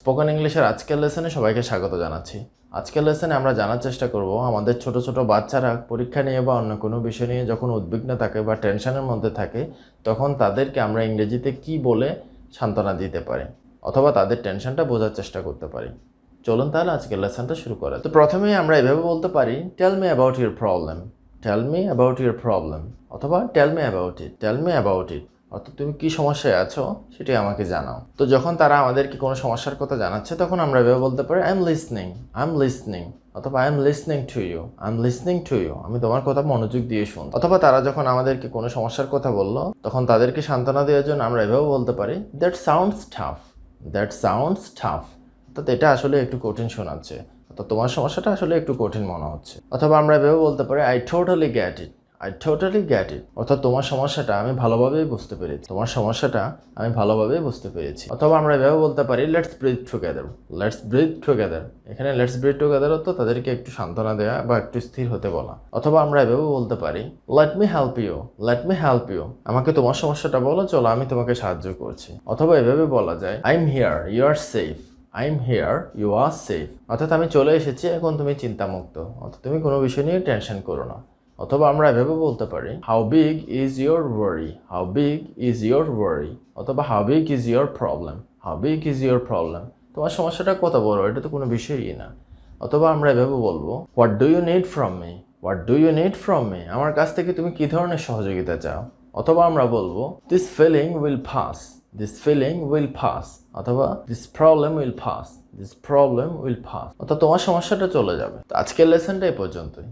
Spoken ইংলিশের আজকের লেসনে সবাইকে স্বাগত জানাচ্ছি। আজকের লেসনে আমরা জানার চেষ্টা করব আমাদের ছোট ছোট বাচ্চারা পরীক্ষা নিয়ে বা অন্য কোনো বিষয় নিয়ে যখন উদ্বিগ্ন থাকে বা টেনশনের মধ্যে থাকে তখন তাদেরকে আমরা ইংরেজিতে কি বলে সান্ত্বনা দিতে পারি অথবা তাদের টেনশনটা বোঝার চেষ্টা করতে পারি। চলুন তাহলে আজকের লেসনটা শুরু করা। তো প্রথমেই আমরা এভাবে বলতে পারি, tell me about your problem, tell me about your problem, অথবা tell me about it, tell me about it, অর্থাৎ তুমি কী সমস্যায় আছো সেটাই আমাকে জানাও। তো যখন তারা আমাদেরকে কোনো সমস্যার কথা জানাচ্ছে তখন আমরা এভাবে বলতে পারি, I am listening, I am listening, অথবা I am listening to you, I am listening to you, আমি তোমার কথা মনোযোগ দিয়ে শুন। অথবা তারা যখন আমাদেরকে কোনো সমস্যার কথা বললো তখন তাদেরকে সান্ত্বনা দেওয়ার জন্য আমরা এভাবে বলতে পারি, that sounds tough, that sounds tough, অর্থাৎ এটা আসলে একটু কঠিন শোনাচ্ছে, অর্থাৎ তোমার সমস্যাটা আসলে একটু কঠিন মনে হচ্ছে। অথবা আমরা এভাবে বলতে পারি, I totally get it, I totally get it, অর্থাৎ তোমার সমস্যাটা আমি ভালোভাবেই বুঝতে পেরেছি, তোমার সমস্যাটা আমি ভালোভাবেই বুঝতে পেরেছি। অথবা আমরা এভাবে বলতে পারি, let's breathe together, let's breathe together, এখানে লেটস ব্রিথ টুগেদার তো তাদেরকে একটু সান্ত্বনা দেওয়া বা একটু স্থির হতে বলা। অথবা আমরা এভাবে বলতে পারি, let me help you, let me help you, আমাকে তোমার সমস্যাটা বলো, চলো আমি তোমাকে সাহায্য করছি। অথবা এভাবে বলা যায়, I am here, you are safe, I am here, you are safe, অর্থাৎ আমি চলে এসেছি, এখন তুমি চিন্তামুক্ত, অর্থাৎ তুমি কোনো বিষয় নিয়ে টেনশন করো না। অথবা আমরা এভাবে বলতে পারি, how big is your worry, how big is your worry, অথবা how big is your problem, how big is your problem, তোমার সমস্যাটা কত বড়, এটা তো কোনো বিষয়ই না। অথবা আমরা এভাবে বলবো, what do you need from me, what do you need from me, আমার কাছ থেকে তুমি কী ধরনের সহযোগিতা চাও। অথবা আমরা বলবো, this feeling will pass, this feeling will pass, অথবা this problem will pass, this problem will pass, অর্থাৎ তোমার সমস্যাটা চলে যাবে। তো আজকের লেসনটা এই পর্যন্তই।